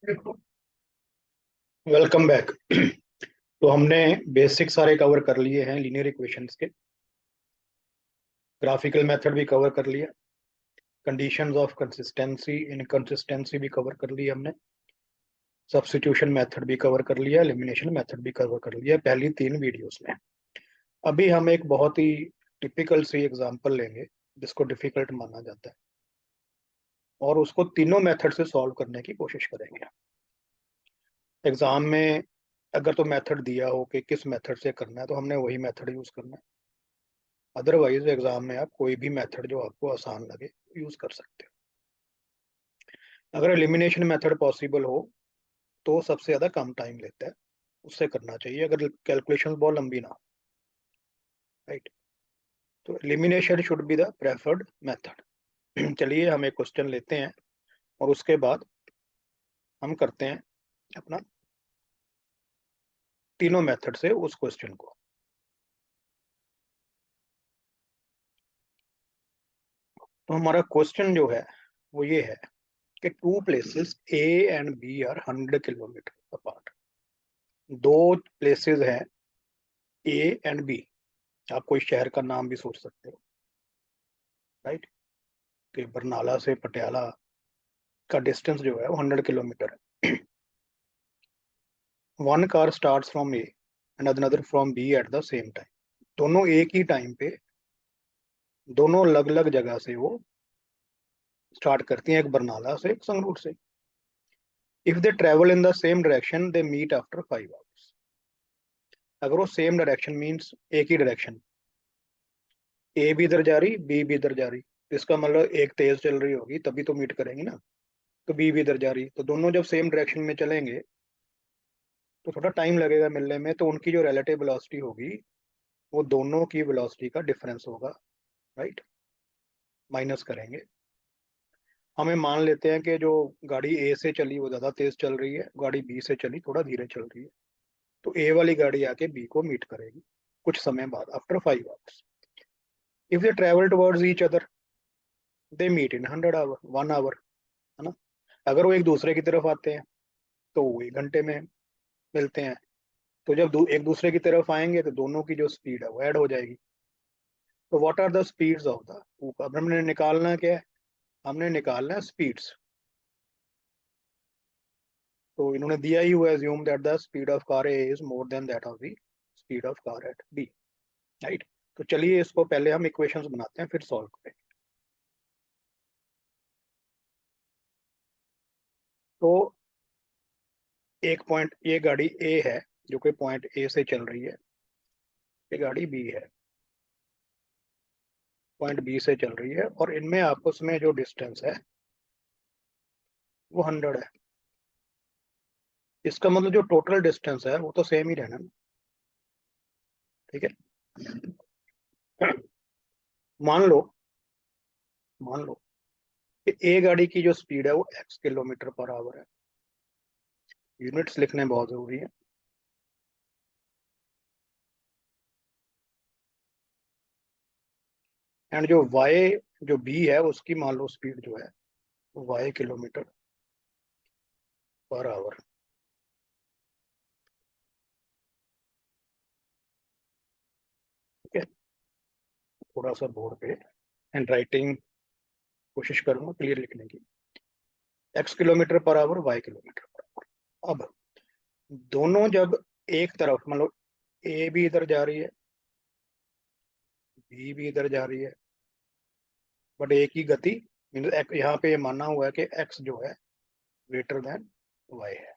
Welcome back. तो हमने basic सारे कवर कर लिए हैं लीनियर इक्वेशंस के। ग्राफिकल मेथड भी कवर कर लिया। कंडीशंस ऑफ कंसिस्टेंसी इनकंसिस्टेंसी भी कवर कर ली हमने। सब्स्टिट्यूशन मेथड भी कवर कर लिया, एलिमिनेशन मेथड भी कवर कर लिया पहली 3 वीडियोस में। अभी हम एक बहुत ही टिपिकल सी एग्जांपल लेंगे जिसको डिफिकल्ट माना जाता है, और उसको तीनों मेथड से सॉल्व करने की कोशिश करेंगे। एग्जाम में अगर तो मेथड दिया हो कि किस मेथड से करना है तो हमने वही मेथड यूज करना है। अदरवाइज एग्जाम में आप कोई भी मेथड जो आपको आसान लगे यूज कर सकते हो। अगर एलिमिनेशन मेथड पॉसिबल हो तो सबसे ज्यादा कम टाइम लेता है, उससे करना चाहिए अगर कैलकुलेशन बहुत लंबी ना हो। राइट। तो elimination should be the preferred method. चलिए हम एक क्वेश्चन लेते हैं और उसके बाद हम करते हैं अपना तीनों मेथड से उस क्वेश्चन को। तो हमारा क्वेश्चन जो है वो ये है कि two places A and B are 100 kilometre apart. दो प्लेसेस हैं ए एंड बी। आप कोई शहर का नाम भी सोच सकते हो। राइट। कि बरनाला से पटियाला का डिस्टेंस जो है वो 100 किलोमीटर है। One car start from A and another from B at the same time. दोनों एक ही टाइम पे दोनों अलग अलग जगह से वो स्टार्ट करती हैं, एक बरनाला से एक संगरूर से। If they travel in the same direction they meet after 5 hours. अगर वो सेम डायरेक्शन मीन्स एक ही डायरेक्शन, ए भी इधर जा रही बी भी इधर जा रही, तो इसका मतलब एक तेज चल रही होगी तभी तो मीट करेंगी ना। तो बी भी इधर जा रही, तो दोनों जब सेम डायरेक्शन में चलेंगे तो थोड़ा टाइम लगेगा मिलने में, तो उनकी जो रिलेटिव वेलोसिटी होगी वो दोनों की वेलोसिटी का डिफरेंस होगा। राइट। माइनस करेंगे। हमें मान लेते हैं कि जो गाड़ी ए से चली वो ज्यादा तेज चल रही है, गाड़ी बी से चली थोड़ा धीरे चल रही है। तो ए वाली गाड़ी आके बी को मीट करेगी कुछ समय बाद after 5 hours. If they travel towards each other they meet in 100 hour 1 hour, है ना। अगर वो एक दूसरे की तरफ आते हैं तो वो 1 घंटे में मिलते हैं। तो जब एक दूसरे की तरफ आएंगे तो दोनों की जो स्पीड है वो ऐड हो जाएगी। तो what are the speeds of the, अब हमने निकालना क्या है, हमने निकालना है स्पीड्स। तो इन्होंने दिया ही हुआ है, assume that the speed of car A is more than that of the speed of car at B। Right. तो चलिए इसको पहले हम इक्वेशंस बनाते हैं फिर सॉल्व करेंगे। तो एक पॉइंट, ये गाड़ी ए है जो कि पॉइंट ए से चल रही है, ये गाड़ी बी है पॉइंट बी से चल रही है, और इनमें आपस में जो डिस्टेंस है वो 100 है। इसका मतलब जो टोटल डिस्टेंस है वो तो सेम ही रहना ना। ठीक है। मान लो मान लो कि ए गाड़ी की जो स्पीड है वो x किलोमीटर पर आवर है। यूनिट्स लिखने बहुत जरूरी है। एंड जो y जो b है उसकी मान लो स्पीड जो है y किलोमीटर पर आवर। ठीक है। थोड़ा सा बोर्ड पे हैंड राइटिंग कोशिश करूंगा क्लियर लिखने की। x kilometre per our y kilometre per hour. अब दोनों जब एक तरफ मतलब ए भी इधर जा रही है बी भी इधर जा रही है, बट एक ही गति, यहाँ पे ये माना हुआ है कि x जो है ग्रेटर देन y है,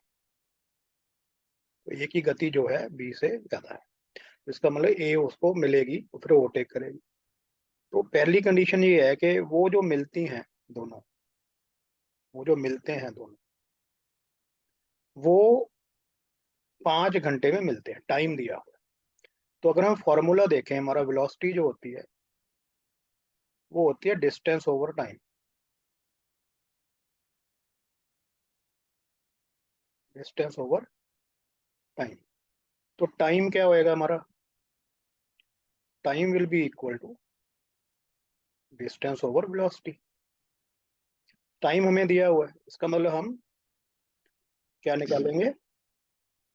तो एक ही गति जो है बी से ज्यादा है। इसका मतलब ए उसको मिलेगी तो फिर ओवरटेक करेगी। तो पहली कंडीशन ये है कि वो जो मिलती हैं दोनों, वो जो मिलते हैं दोनों वो 5 घंटे में मिलते हैं, टाइम दिया हुआ है। तो अगर हम फॉर्मूला देखें, हमारा वेलोसिटी जो होती है वो होती है distance over time. Distance over time. तो टाइम क्या होएगा हमारा, time will be equal to distance over velocity. Time हमें दिया हुआ है, इसका मतलब हम क्या निकालेंगे,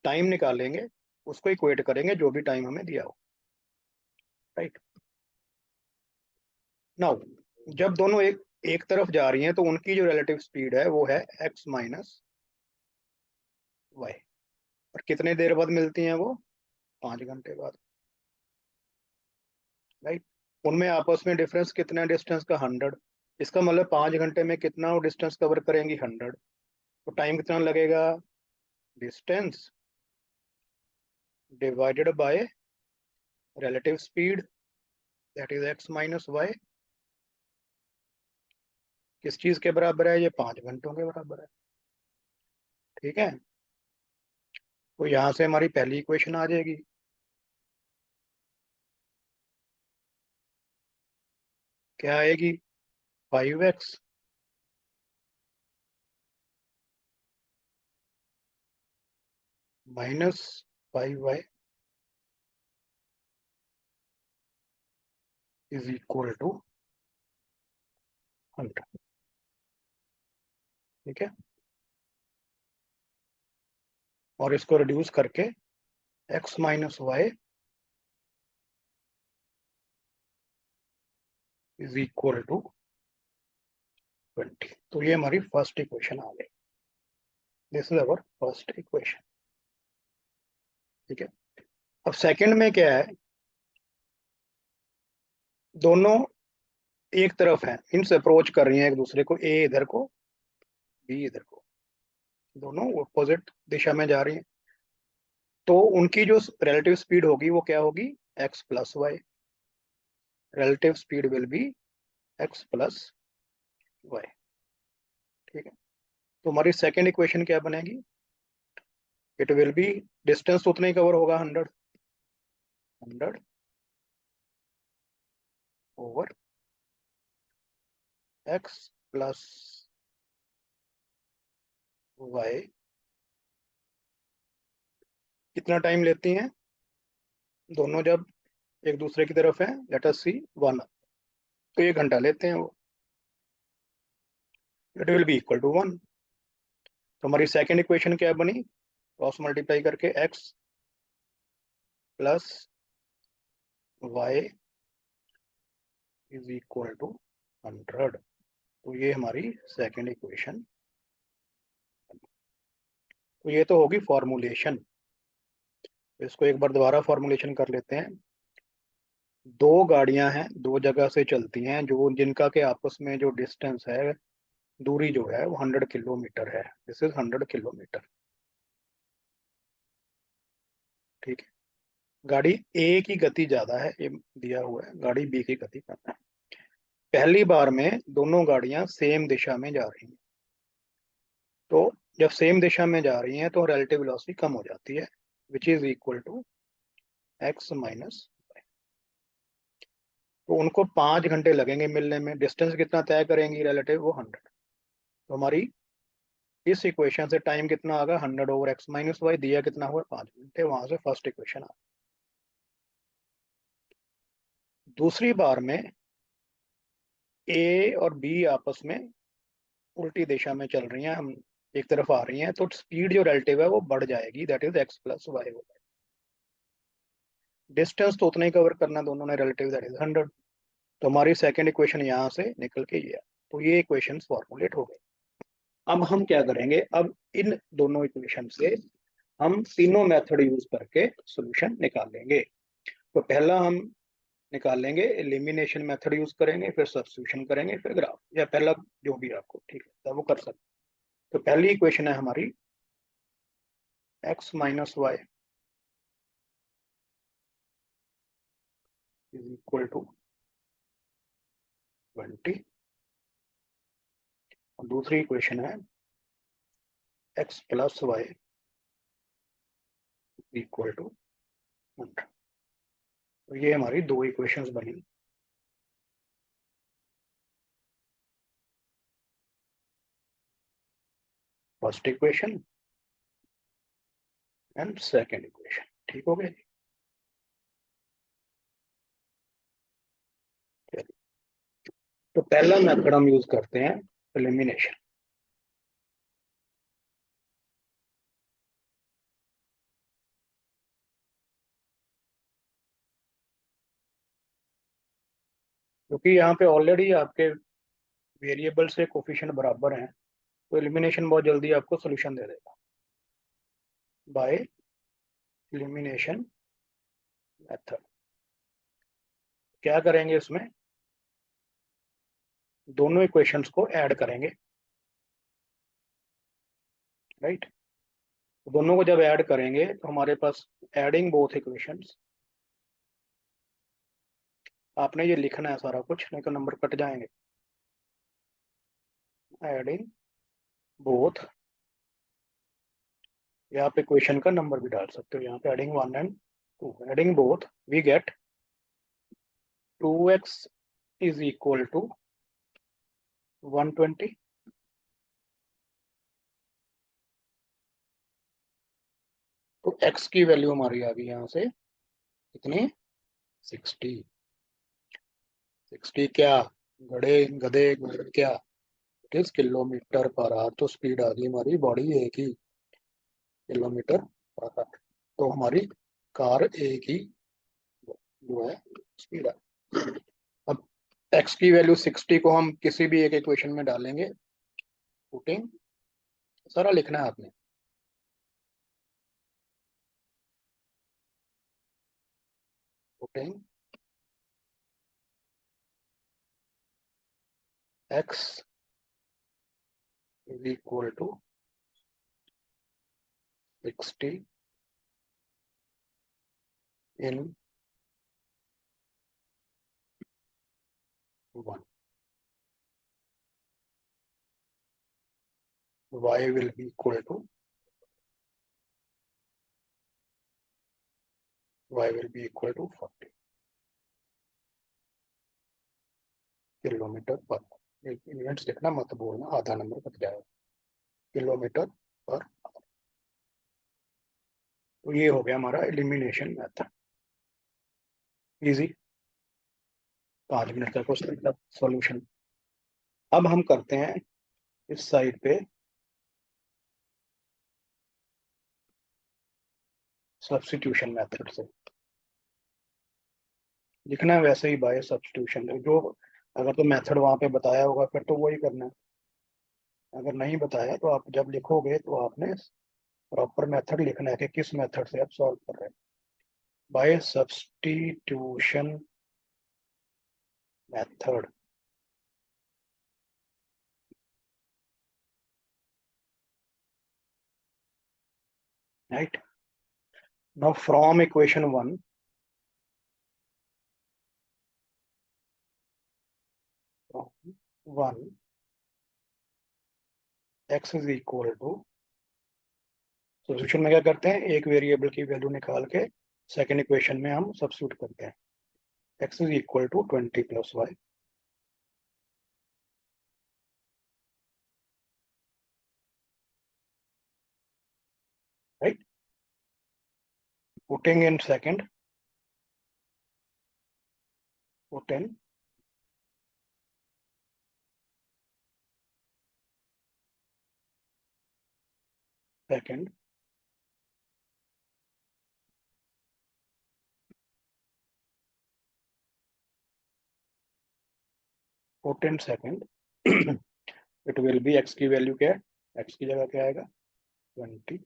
टाइम निकालेंगे, उसको इक्वेट करेंगे जो भी टाइम हमें दिया हो, राइट। नाउ जब दोनों एक तरफ जा रही हैं तो उनकी जो रिलेटिव स्पीड है वो है x माइनस वाई, और कितने देर बाद मिलती हैं वो, 5 घंटे बाद, राइट। उनमें आपस में डिफरेंस कितना है डिस्टेंस का, 100। इसका मतलब 5 घंटे में कितना वो डिस्टेंस कवर करेंगी, 100। तो टाइम कितना लगेगा, distance divided by relative speed, that is x minus y, किस चीज के बराबर है, ये 5 घंटों के बराबर है, ठीक है। तो यहां से हमारी पहली इक्वेशन आ जाएगी, क्या आएगी, 5x minus 5y is equal to 100, ठीक है। और इसको रिड्यूस करके x minus y is equal to 20। तो ये हमारी फर्स्ट इक्वेशन आ गई, this is our first equation, ठीक है। अब सेकंड में क्या है, दोनों एक तरफ हैं, इनसे अप्रोच कर रही हैं एक दूसरे को, ए इधर को, बी इधर को, दोनों अपोजिट दिशा में जा रही हैं। तो उनकी जो रिलेटिव स्पीड होगी वो क्या होगी, x plus y, relative speed will be x plus y, ठीक है। तो हमारी सेकेंड इक्वेशन क्या बनेगी, इट विल बी, डिस्टेंस उतना ही कवर होगा, 100 ओवर x प्लस वाई, कितना टाइम लेती हैं दोनों जब एक दूसरे की तरफ है, लेट अस सी 1, तो 1 घंटा लेते हैं वो, it will be equal to 1। तो हमारी सेकेंड इक्वेशन क्या बनी, क्रॉस मल्टीप्लाई करके x plus y is equal to 100। तो ये हमारी सेकेंड इक्वेशन, तो ये तो होगी फॉर्मूलेशन। इसको एक बार दोबारा फॉर्मूलेशन कर लेते हैं। दो गाड़ियां हैं, दो जगह से चलती हैं, जो जिनका के आपस में जो डिस्टेंस है, दूरी जो है वो 100 किलोमीटर है, दिस इज 100 किलोमीटर, ठीक है। गाड़ी ए की गति ज्यादा है, ये दिया हुआ है, गाड़ी बी की गति कम है। पहली बार में दोनों गाड़ियां सेम दिशा में जा रही हैं, तो जब सेम दिशा में जा रही हैं तो रिलेटिव वेलोसिटी कम हो जाती है, which is equal to x minus. तो उनको 5 घंटे लगेंगे मिलने में, डिस्टेंस कितना तय करेंगी रिलेटिव, वो 100। तो हमारी इस इक्वेशन से टाइम कितना आगा, 100 ओवर x माइनस वाई, दिया कितना हुआ, 5 घंटे, वहां से फर्स्ट इक्वेशन आ। दूसरी बार में ए और बी आपस में उल्टी दिशा में चल रही हैं, हम एक तरफ आ रही हैं, तो स्पीड जो रिलेटिव है वो बढ़ जाएगी, that is x plus y होगा। डिस्टेंस तो उतना ही कवर करना दोनों ने, रिलेटिव दैट इज 100। तो हमारी सेकंड इक्वेशन यहाँ से निकल के ये, तो ये इक्वेशन फॉर्मुलेट हो गई। अब हम क्या करेंगे, अब इन दोनों इक्वेशन से हम तीनों मेथड यूज करके सॉल्यूशन निकालेंगे। तो पहला हम निकालेंगे एलिमिनेशन मेथड यूज करेंगे, फिर सब्स्टिट्यूशन करेंगे, फिर ग्राफ, या पहला जो भी आपको ठीक लगता है वो कर सकते। तो पहली इक्वेशन है हमारी x minus y is equal to 20, और दूसरी इक्वेशन है x plus y equal to 100। तो ये हमारी दो इक्वेशंस बनी, first equation and second equation, ठीक हो गया। तो पहला मेथड हम यूज करते हैं एलिमिनेशन। क्योंकि यहाँ पे ऑलरेडी आपके वेरिएबल से कोफिशिएंट बराबर हैं, तो एलिमिनेशन बहुत जल्दी आपको सोल्यूशन दे देगा बाय एलिमिनेशन मेथड। क्या करेंगे इसमें, दोनों इक्वेशंस को ऐड करेंगे, राइट। दोनों को जब ऐड करेंगे तो हमारे पास एडिंग बोथ इक्वेशंस, आपने ये लिखना है सारा कुछ, नहीं तो नंबर कट जाएंगे। एडिंग बोथ, यहाँ पे इक्वेशन का नंबर भी डाल सकते हो, यहाँ पे adding 1 and 2, adding both we get 2x is equal to 120, तो x की वैल्यू हमारी आ गई यहाँ से कितनी, 60। 60 क्या, गधे गधे क्या, it is kilometre per our, तो स्पीड आ गई हमारी बॉडी ए की किलोमीटर पर आवर, तो हमारी कार ए की जो है स्पीड है। अब x की वैल्यू 60 को हम किसी भी एक इक्वेशन में डालेंगे, पुटिंग, सारा लिखना है आपने, putting x is equal to 60 in 1, y will be equal to, y will be equal to 40 kilometre पर, यूनिट्स लिखना मत बोलना, आधा नंबर कट जाएगा, किलोमीटर पर। तो ये हो गया हमारा एलिमिनेशन मेथड, इजी, 5 मिनट का क्वेश्चन का सॉल्यूशन। अब हम करते हैं इस साइड पे सब्स्टिट्यूशन मेथड से, लिखना है वैसे ही बाय सब्स्टिट्यूशन, जो अगर तो मेथड वहां पे बताया होगा फिर तो वही करना है, अगर नहीं बताया तो आप जब लिखोगे तो आपने प्रॉपर मेथड लिखना है कि किस मेथड से आप सॉल्व कर रहे हैं, by substitution method, right. Now from equation 1, one x is equal to, solution में क्या करते हैं, एक वेरिएबल की वैल्यू निकाल के सेकेंड इक्वेशन में हम सब्स्टिट्यूट करते हैं, x is equal to 20 plus y, right. Putting in second, put in second, put in second, it will be, x की वैल्यू क्या है, x की जगह क्या आएगा, 20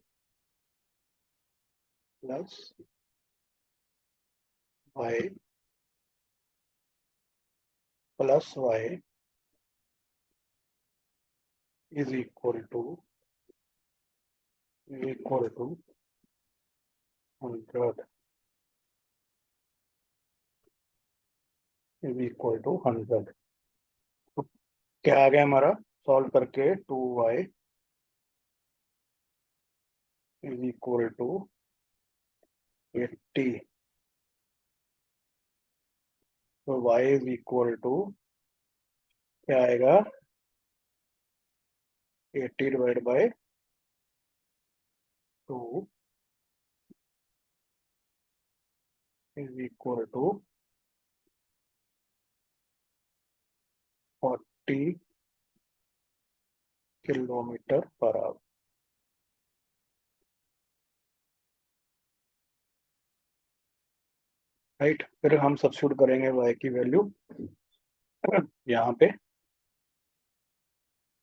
plus y, plus y is equal to 100, is equal to 100, तो क्या आ गया हमारा, सॉल्व करके 2y इज इक्वल टू 80, तो y इज इक्वल टू क्या आएगा, 80 divide by 2 is equal to 40 kilometre per hour, right. फिर हम सब्स्टिट्यूट करेंगे y की वैल्यू, यहाँ पे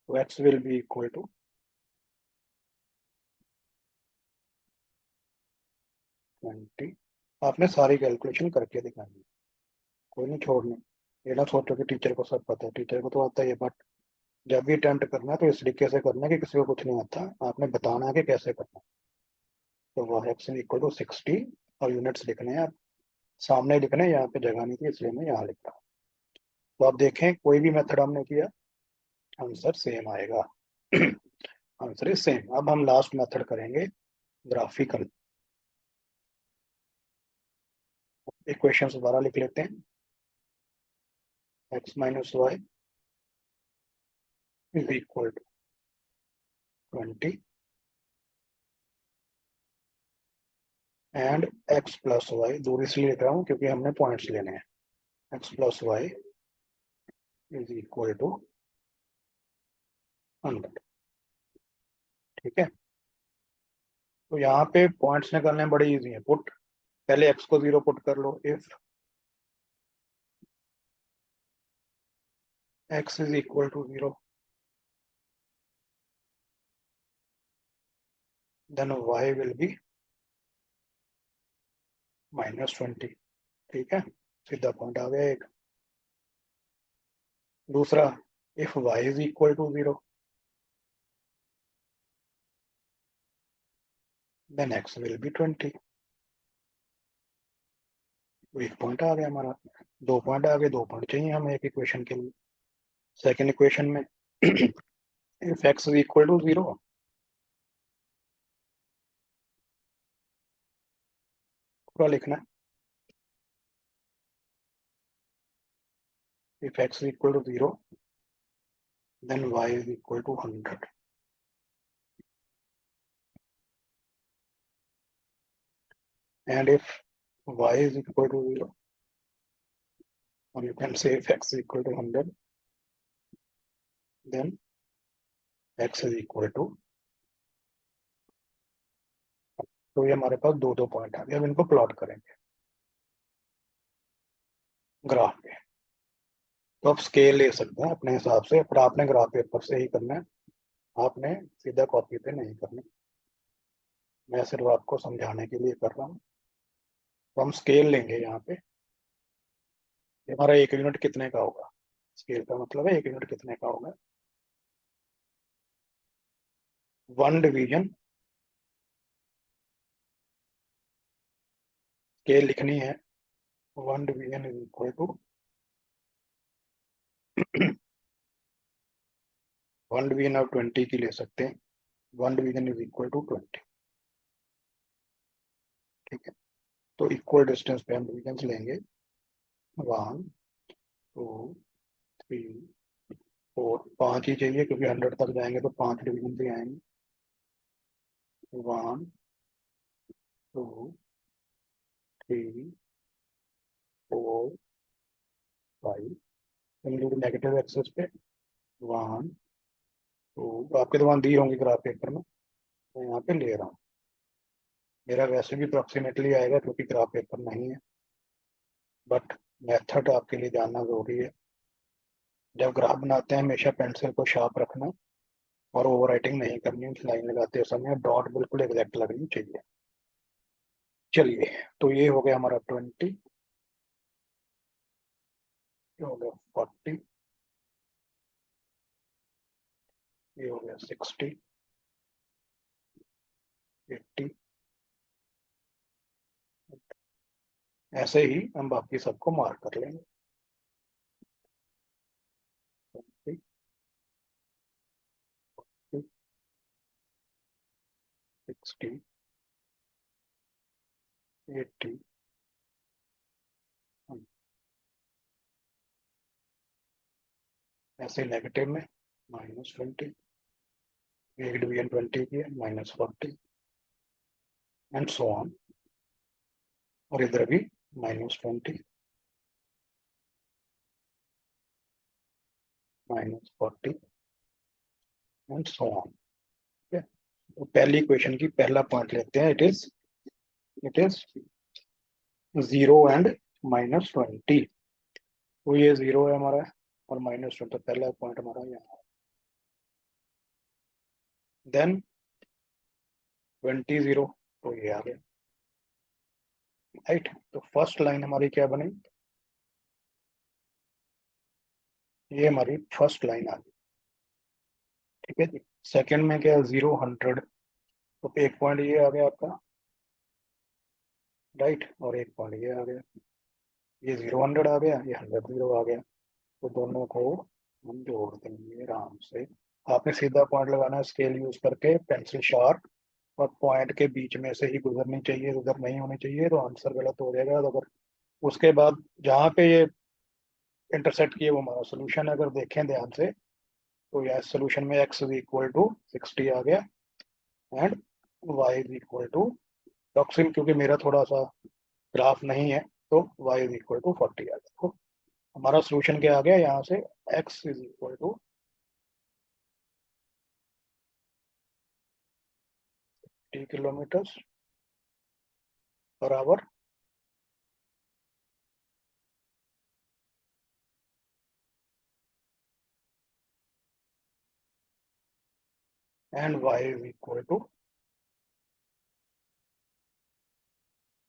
तो x will be equal to 20। आपने सारी कैलकुलेशन करके दिखानी, कोई नहीं छोड़नी। ये ना सोचो कि टीचर को सब पता है, टीचर को तो आता ही है, बट जब भी अटेम्प्ट करना है तो इस तरीके से करना है कि किसी को कुछ नहीं आता, आपने बताना है कि कैसे करना है। तो वह एक्स इक्वल टू 60 और यूनिट्स लिखने हैं आप, सामने लिखने हैं, यहाँ पे जगह नहीं थी इसलिए मैं यहाँ लिख रहा हूँ। तो आप देखें कोई भी मेथड हमने किया आंसर सेम आएगा। Answer is same. अब हम लास्ट मेथड करेंगे ग्राफिकल। इक्वेशन दोबारा लिख लेते हैं। x minus y is equal to 20 and x plus y, दूर इसलिए लिख रहा हूँ क्योंकि हमने पॉइंट्स लेने हैं। x plus y is equal to 100। ठीक है, तो यहाँ पे पॉइंट्स निकालने बड़े इजी है। पुट, पहले x को 0 पुट कर लो। If x is equal to 0 then y will be -20। ठीक है, सीधा पॉइंट आ गया एक। दूसरा, if y is equal to 0 then x will be 20। तो एक पॉइंट आ गया हमारा, 2 पॉइंट आ गए। 2 पॉइंट चाहिए हमें एक इक्वेशन के लिए। सेकेंड इक्वेशन में if x is equal to 0 पूरा लिखना है। If x is equal to 0 then y is equal to 100 and if y is equal to 0, or you can say if x is equal to 100 then x is equal to, तो ये हमारे पास दो दो point आ गए। अब इनको plot करेंगे graph पे। तो आप स्केल ले सकते हैं अपने हिसाब से, पर आपने ग्राफ पेपर से ही करना है, आपने सीधा कॉपी पे नहीं करना। मैं सिर्फ आपको समझाने के लिए कर रहा हूँ। तो हम स्केल लेंगे यहाँ पे। हमारा 1 यूनिट कितने का होगा, स्केल का मतलब है 1 यूनिट कितने का होगा। 1 डिवीजन, स्केल लिखनी है। 1 division is equal to 1 division आप 20 की ले सकते हैं। 1 डिवीजन इज इक्वल टू 20। ठीक है, तो इक्वल डिस्टेंस पे हम डिविजन लेंगे। 1 2 3 4, 5 ही चाहिए क्योंकि 100 तक जाएंगे तो 5 डिविजन भी आएंगे। 1 2 3 4 5, नेगेटिव एक्सेस पे 1 2, आपके तो वहाँ दी होंगी ग्राफ पेपर में, मैं यहाँ पे ले रहा हूँ। मेरा वैसे भी अप्रोक्सीमेटली आएगा क्योंकि ग्राफ पेपर नहीं है, बट मेथड आपके लिए जानना जरूरी है। जब ग्राफ बनाते हैं हमेशा पेंसिल को शार्प रखना और ओवर राइटिंग नहीं करनी। लाइन लगाते समय डॉट बिल्कुल एग्जैक्ट लगनी चाहिए। चलिए, तो ये हो गया हमारा 20, ये हो गया 40, ये हो गया 60, 80। ऐसे ही हम बाकी सबको मार्क कर लेंगे। 20, 60, 80। ऐसे नेगेटिव में -20, एक डिवीजन 20 की है, -40 एंड सो ऑन। और इधर भी -20, -40 एंड सो ऑन। ठीक है, तो पहली इक्वेशन की पहला पॉइंट लेते हैं। It is 0 and -20। तो ये 0 है हमारा, और -2, तो पहला पॉइंट हमारा यहाँ। देन 20 0, तो ये आ गया, राइट। तो फर्स्ट लाइन हमारी क्या बनी, ये हमारी फर्स्ट लाइन आ गई, ठीक है जी। सेकंड में क्या, 0 100, तो एक पॉइंट ये आ गया आपका, राइट, और एक पॉइंट ये आ गया, ये 0 100 आ गया, ये 100 0 आ गया। तो दोनों को हम जोड़ देंगे आराम से। आपने सीधा पॉइंट लगाना है स्केल यूज करके, पेंसिल शार्प, और पॉइंट के बीच में से ही गुजरनी चाहिए, उधर नहीं होनी चाहिए, तो आंसर गलत हो जाएगा। तो अगर उसके बाद जहाँ पे ये इंटरसेक्ट किए वो हमारा सोल्यूशन है, अगर देखें ध्यान से, तो यह सोल्यूशन में x इज इक्वल टू 60 आ गया, and y is equal to, toxin क्योंकि मेरा थोड़ा सा ग्राफ नहीं है, तो y इज इक्वल टू 40 आ गया। तो हमारा सोल्यूशन क्या आ गया यहाँ से, x is equal to 30 kilometre per hour, and y is equal to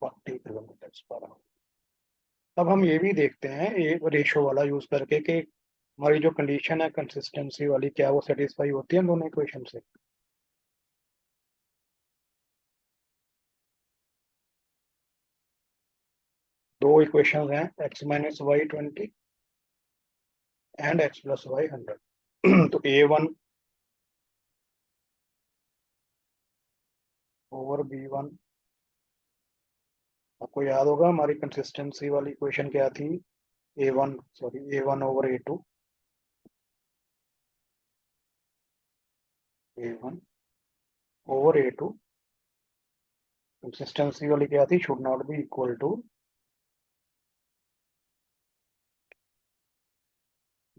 40 kilometre per hour. अब हम ये भी देखते हैं ये रेशो वाला यूज करके कि हमारी जो कंडीशन है कंसिस्टेंसी वाली, क्या वो सेटिस्फाई होती है दोनों इक्वेशन से। दो इक्वेशन हैं, x-y 20 एंड x+y 100। तो a1 ओवर b1, आपको याद होगा हमारी कंसिस्टेंसी वाली इक्वेशन क्या थी, a1 over a1 over a2, consistency वाली क्या थी, should not be equal to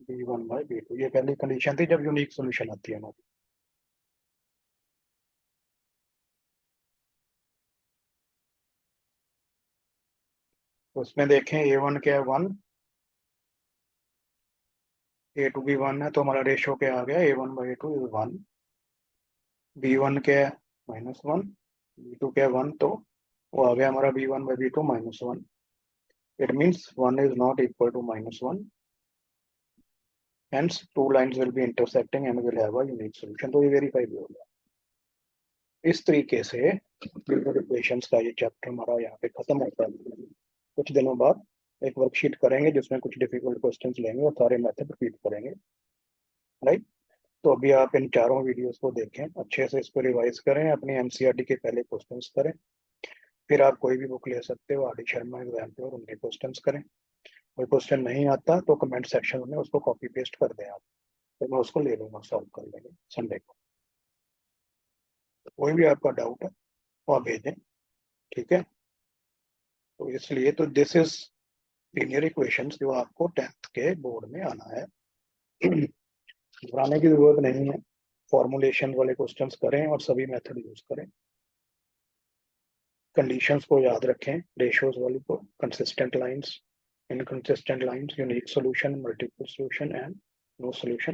b1/b2। ये पहली कंडीशन थी जब यूनिक सोल्यूशन आती है हमारी। तो उसमें देखें a1 क्या है 1, a2 भी 1 है, तो हमारा रेशो क्या आ गया, a1/a2 इज 1, b1 क्या है -1, b2 क्या है 1, तो वो आ गया हमारा b1/b2 -1। It means 1 is not equal to -1, hence two lines will be intersecting and will have a unique solution। तो ये वेरीफाई भी हो गया। इस तरीके से लिनियर इक्वेशंस का ये चैप्टर हमारा यहाँ पे खत्म होता है। कुछ दिनों बाद एक वर्कशीट करेंगे जिसमें कुछ डिफिकल्ट क्वेश्चंस लेंगे और सारे मेथड रिपीट करेंगे, राइट। तो अभी आप इन चारों वीडियोस को देखें, अच्छे से इसको रिवाइज करें, अपनी एनसीईआरटी के पहले क्वेश्चंस करें, फिर आप कोई भी बुक ले सकते हो, आर डी शर्मा एग्जाम पे, और उनके क्वेश्चंस करें। कोई क्वेश्चन नहीं आता तो कमेंट सेक्शन में उसको कॉपी पेस्ट कर दें आप, तो मैं उसको ले लूंगा, सॉल्व कर लेंगे संडे को। कोई भी आपका डाउट है वो आप भेजें, ठीक है। तो इसलिए तो दिस इज लीनियर इक्वेशंस जो आपको 10th के बोर्ड में आना है। घबराने की जरूरत नहीं है, फॉर्मुलेशन वाले क्वेश्चंस करें और सभी मेथड यूज करें, कंडीशंस को याद रखें, रेशियोज वाली को, consistent lines, inconsistent lines, unique solution, multiple solution and no solution,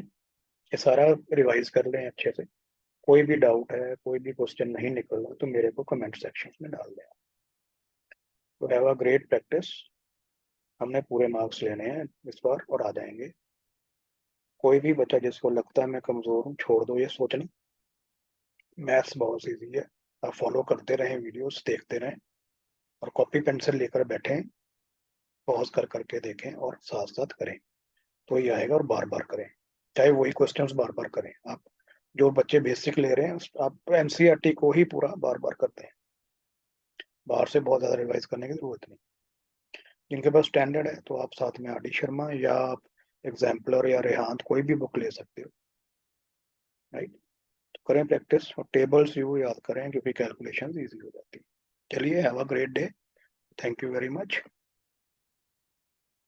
ये सारा रिवाइज कर लें अच्छे से। कोई भी डाउट है, कोई भी क्वेश्चन नहीं निकल रहा, तो मेरे को कमेंट सेक्शन में डाल दें। तो हैव अ ग्रेट प्रैक्टिस। हमने पूरे मार्क्स लेने हैं इस बार और आ जाएंगे। कोई भी बच्चा जिसको लगता है मैं कमजोर हूँ, छोड़ दो ये सोचना, मैथ्स बहुत ईजी है। आप फॉलो करते रहें, वीडियोस देखते रहें, और कॉपी पेंसिल लेकर बैठें, पॉज कर करके देखें और साथ साथ करें, तो ये आएगा। और बार बार करें, चाहे वही क्वेश्चंस बार बार करें। आप जो बच्चे बेसिक ले रहे हैं आप एनसीईआरटी को ही पूरा बार बार करते हैं, बाहर से बहुत ज्यादा रिवाइज करने की जरूरत नहीं। जिनके पास स्टैंडर्ड है तो आप साथ में आर डी शर्मा या आप एग्जाम्पलर या रेहांत कोई भी बुक ले सकते हो, राइट। तो करें प्रैक्टिस, और टेबल्स यू याद करें क्योंकि कैलकुलेशन ईजी हो जाती है। चलिए, have a great day, thank you very much.